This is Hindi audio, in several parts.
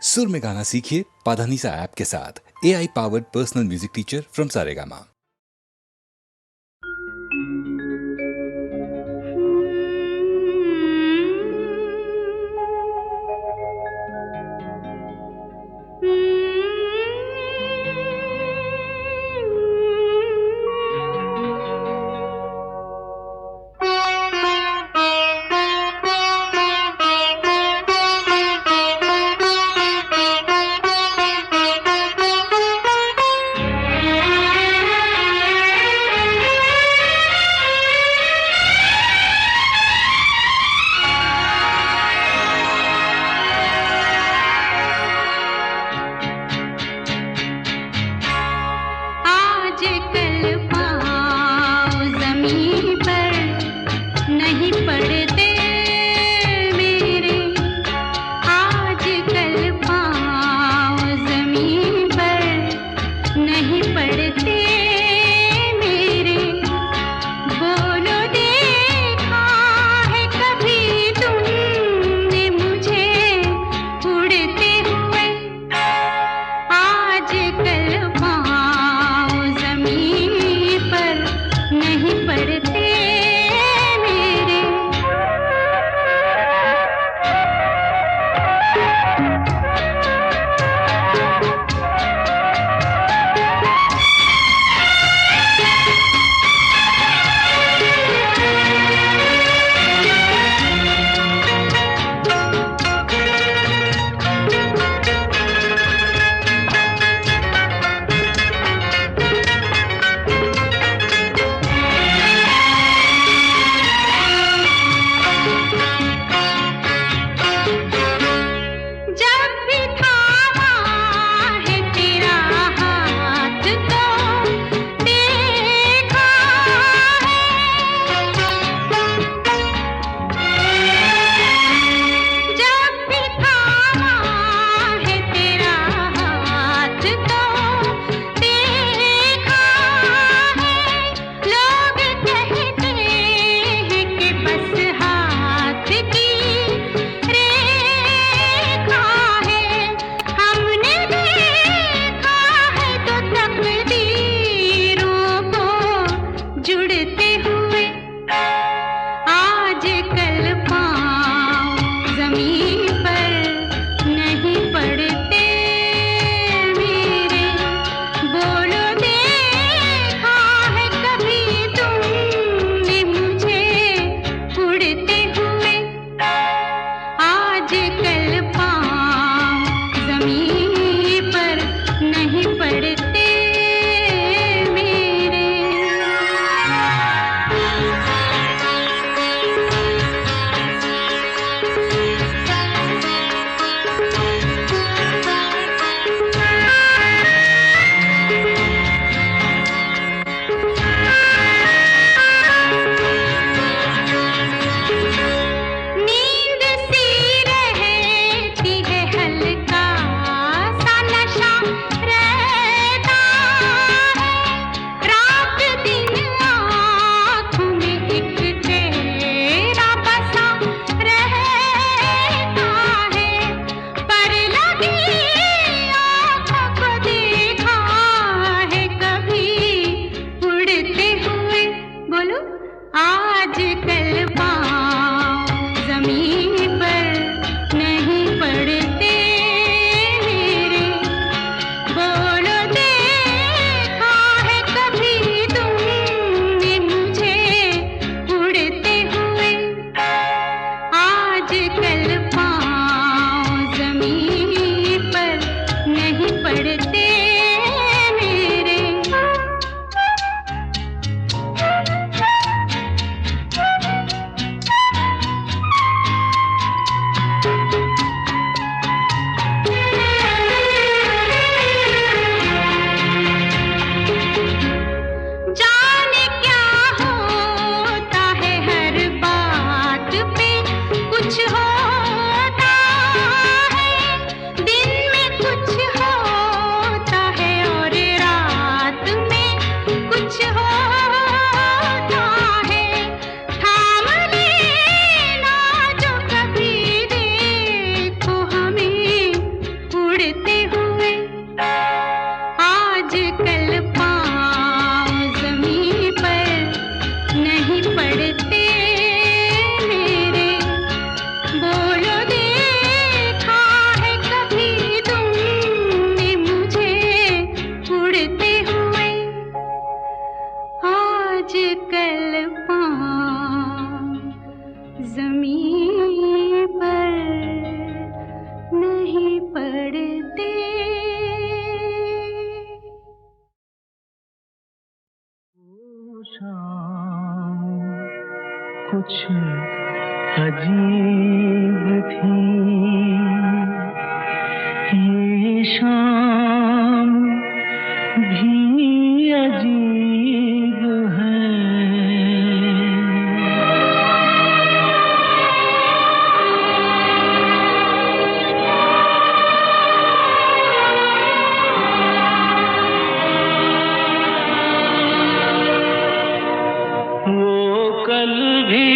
सुर में गाना सीखिए पाधानीसा ऐप के साथ। AI powered personal music teacher from Saregama. पड़ते। वो शाम कुछ अजीब थी, ये शाम भी अजीब है। वो कल भी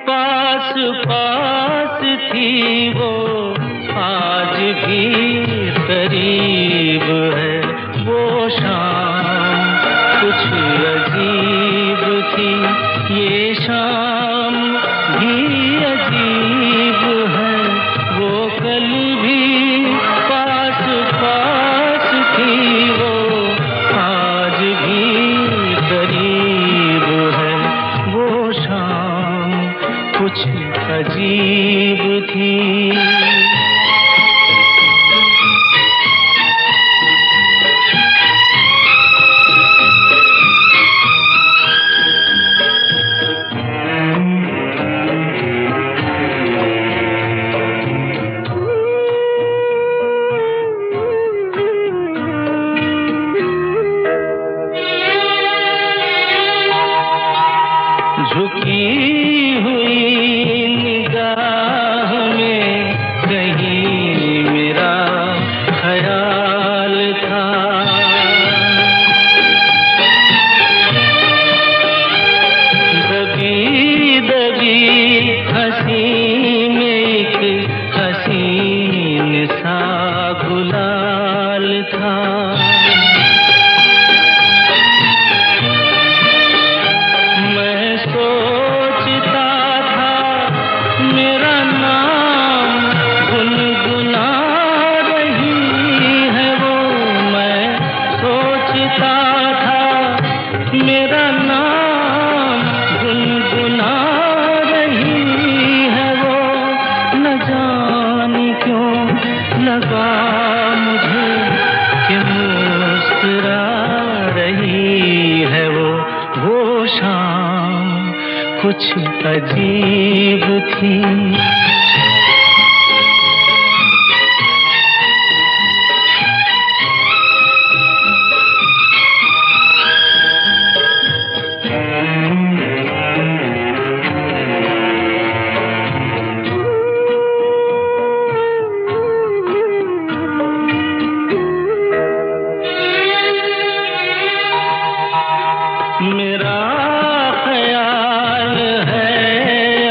पास पास थी, वो आज भी करीब है। वो शाम कुछ अजीब थी, ये शाम भी अजीब है। वो कल भी पास पास थी, वो आज भी करीब है। वो शाम कुछ अजीब थी। झुकी हुई निगाह में कहीं मेरा ख्याल था। दबी दबी हंसी में एक हसीन सा गुलाल था। मैं सोचता था मेरा नाम गुनगुना रही है वो। मैं सोचता था मेरा नाम गुनगुना रही है वो। न जाने क्यों लगा मुझे कि मुस्कुरा रही है वो। वो शाम कुछ अजीब थी। मेरा ख्याल है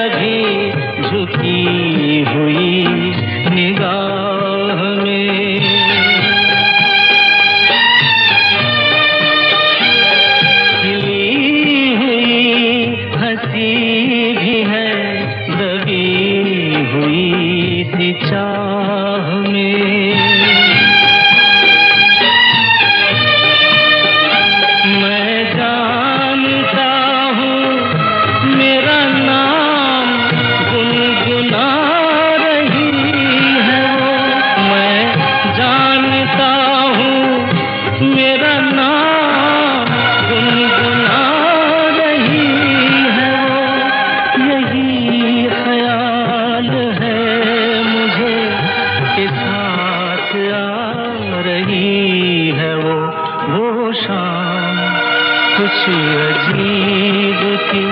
अभी झुकी हुई निगाह में। खिली हुई हंसी भी है दबी हुई सी चाह में। मैं जानता हूँ मेरा नाम गुनगुना रही है वो। मैं जानता हूँ मेरा नाम गुनगुना रही है वो। यही ख्याल है मुझे कि साथ आ रही है वो। वो शाम कुछ अजीब थी,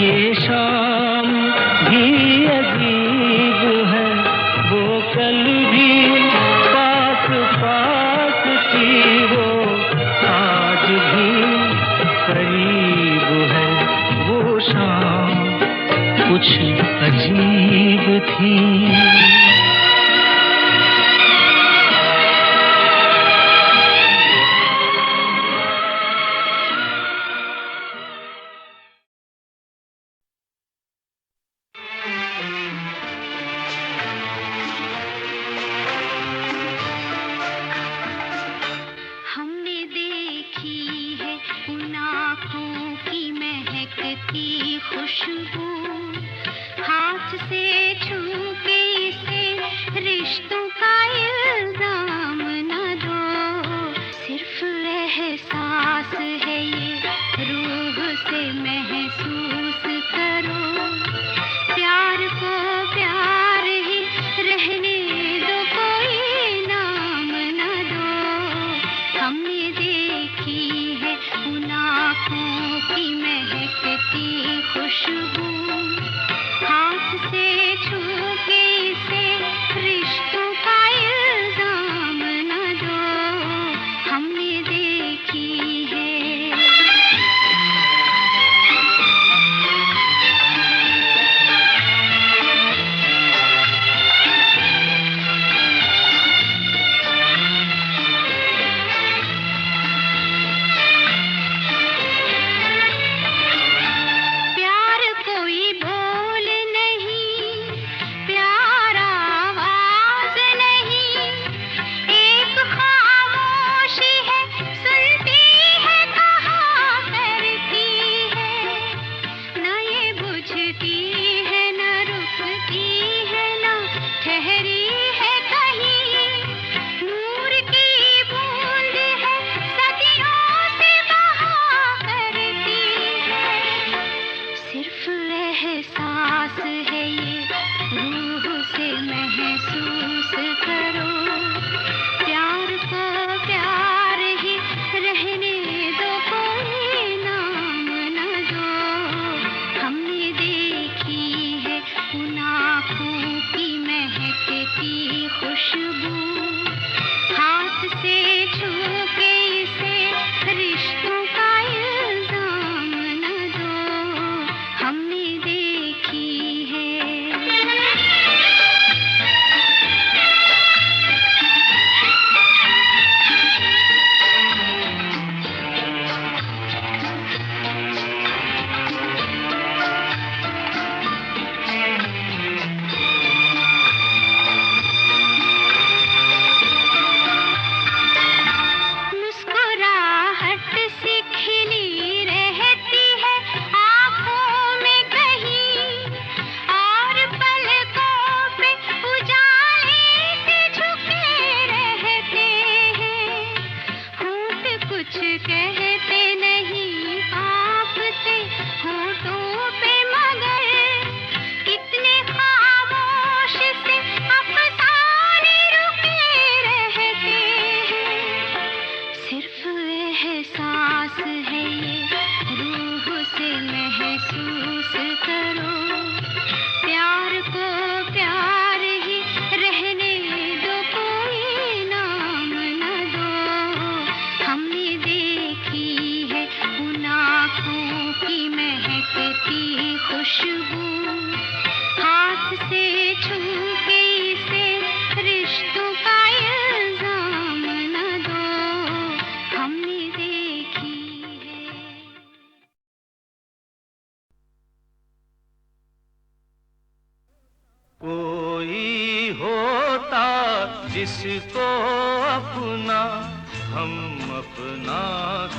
ये शाम भी अजीब है। वो कल भी पास पास थी, वो आज भी करीब है। वो शाम कुछ अजीब थी। हमने देखी है उन आँखों की महकती खुशबू, हाथ से छू के इसे खुशबू, हाथ से छू के इसे रिश्तों का इल्जाम न दो, हमने देखी है। मुस्कुराहट सी खिली रहती है आँखों में कहीं, और पलकों पे उजाले से झुके रहते हैं। होंठ कुछ कहते नहीं, कांपते होठों पे, मगर कितने खामोश से अफसाने रुके रहते हैं। सिर्फ एहसास है ये, रूह से महसूस करो, प्यार को प्यार ही रहने दो, कोई नाम न दो। हमने देखी है उन आँखों की महकती खुशबू, हाथ से छू के इसे रिश्तों का इल्जाम न दो, हमने देखी है। कोई होता जिसको अपना हम अपना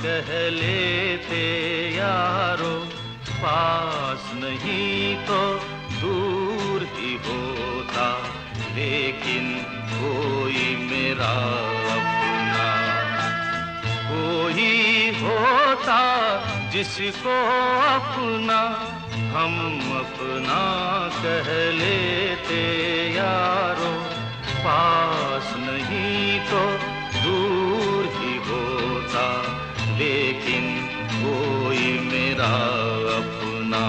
कह लेते यारो, पास नहीं तो दूर ही होता, लेकिन कोई मेरा अपना। कोई होता जिसको अपना हम अपना कह लेते यारो, पास नहीं तो दूर ही होता, लेकिन कोई मेरा अपना।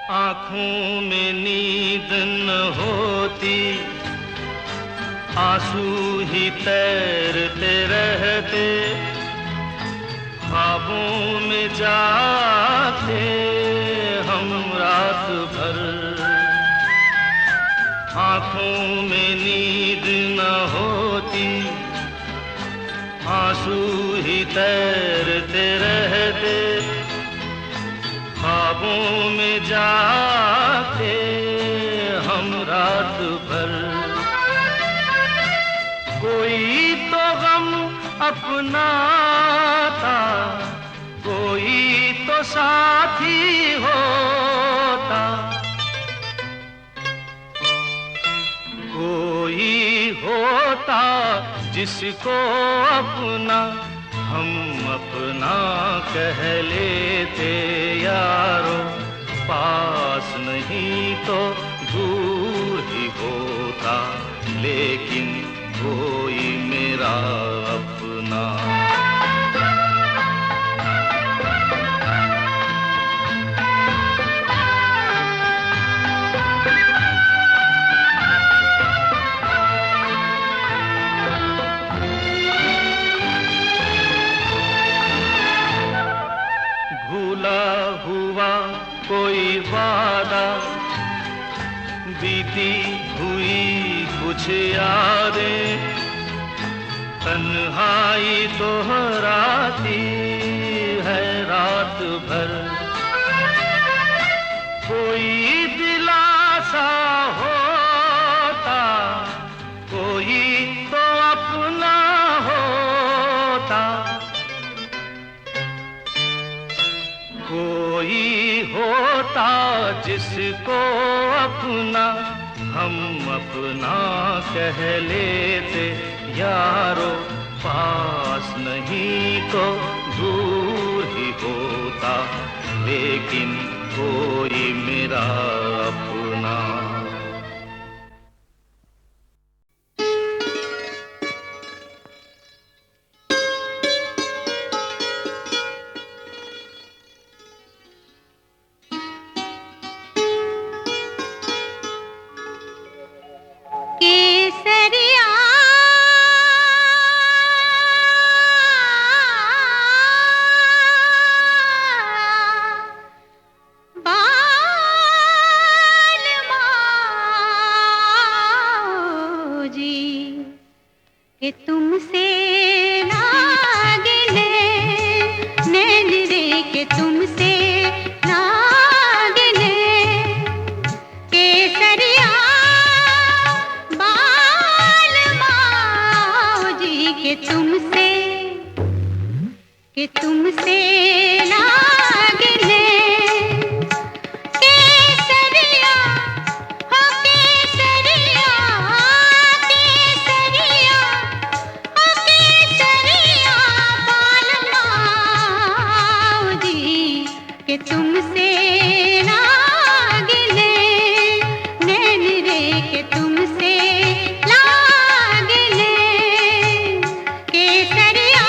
आँखों में नींद न होती, आंसू ही तैरते रहते, ख्वाबों में जाते हम रात भर। आँखों में नींद न होती, आंसू ही तैरते रहते, ख्वाबों में जाते हम रात भर। कोई तो गम अपना था, कोई तो साथी होता, कोई होता जिसको अपना हम अपना कह लेते यारो, पास नहीं तो दूर ही होता, लेकिन कोई मेरा अपना। भूला हुआ कोई वादा, बीती हुई कुछ यादें, तन्हाई दोहराती है रात भर। कोई दिलासा होता, कोई तो अपना होता, कोई होता जिसको अपना हम अपना कह लेते यारो, पास नहीं तो दूर ही होता, लेकिन कोई मेरा अपना। केसरिया बालमाओजी कि तुमसे नागिने नैन रे के तुमसे नागिने केसरिया बालमाओजी कि तुमसे नागिने केसरिया हो केसरिया केसरिया हो केसरिया बालमाओजी कि तुमसे नागिने नैन रे के तुमसे लागिने केसरिया।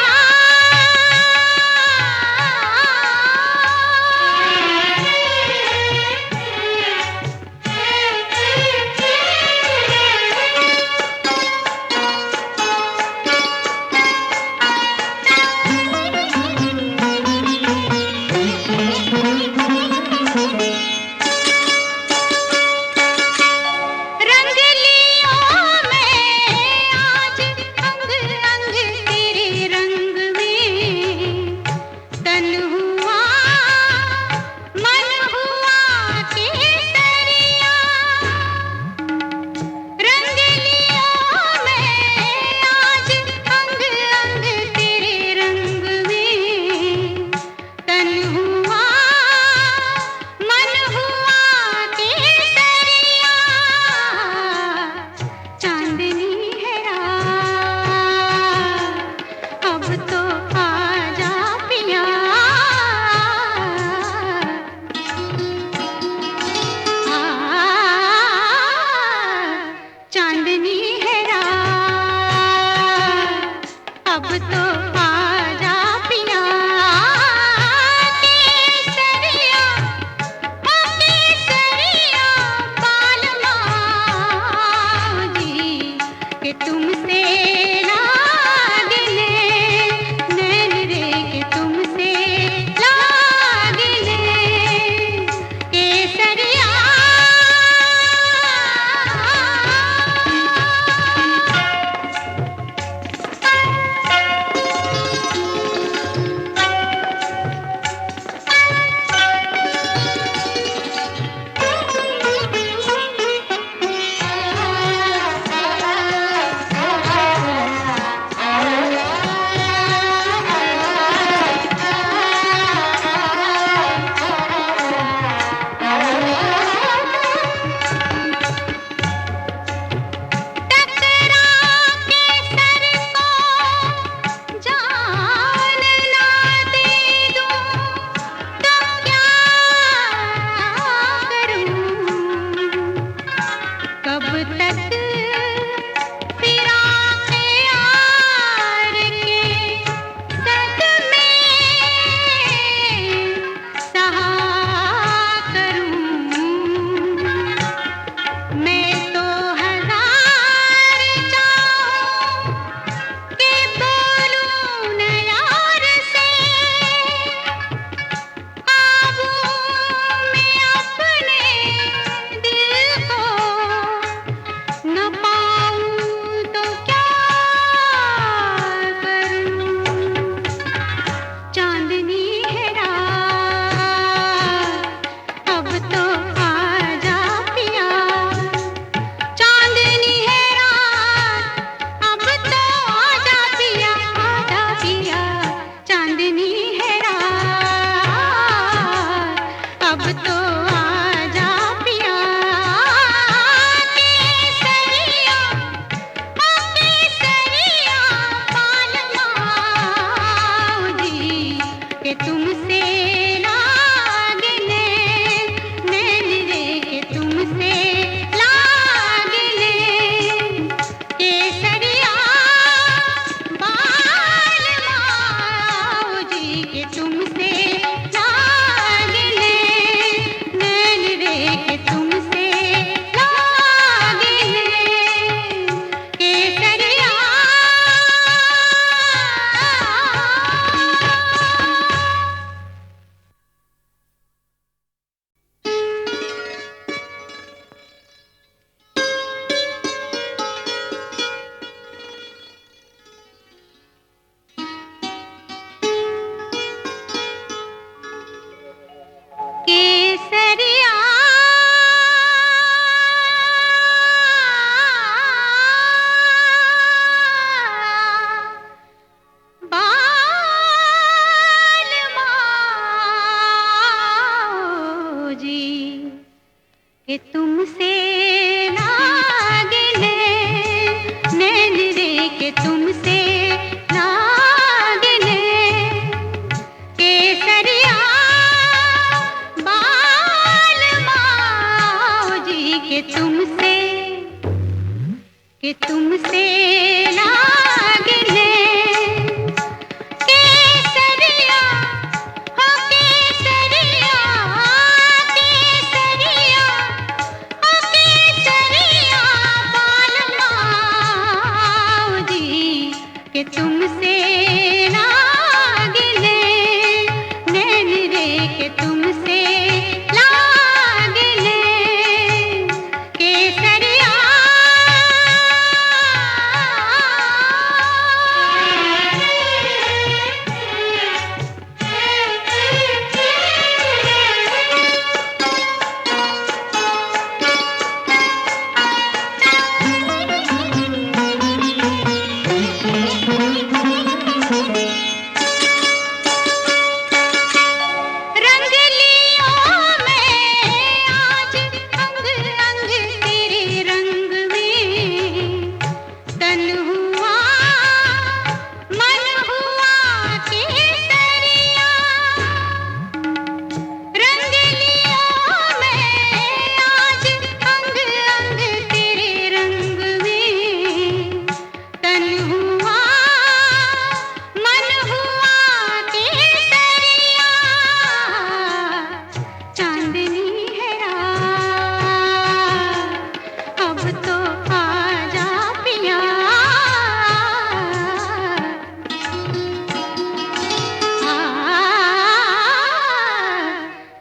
के तुमसे ना केसरिया जी कि तुमसे लागिले नैन रे के तुमसे लागिले केसरिया बाल जी कि तुमसे लागिले केसरिया हो केसरिया केसरिया हो केसरिया बाल जी कि तुमसे लागिले नैन रे के तुमसे लागिले केसरिया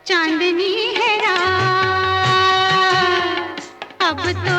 चांदनी है रात अब तो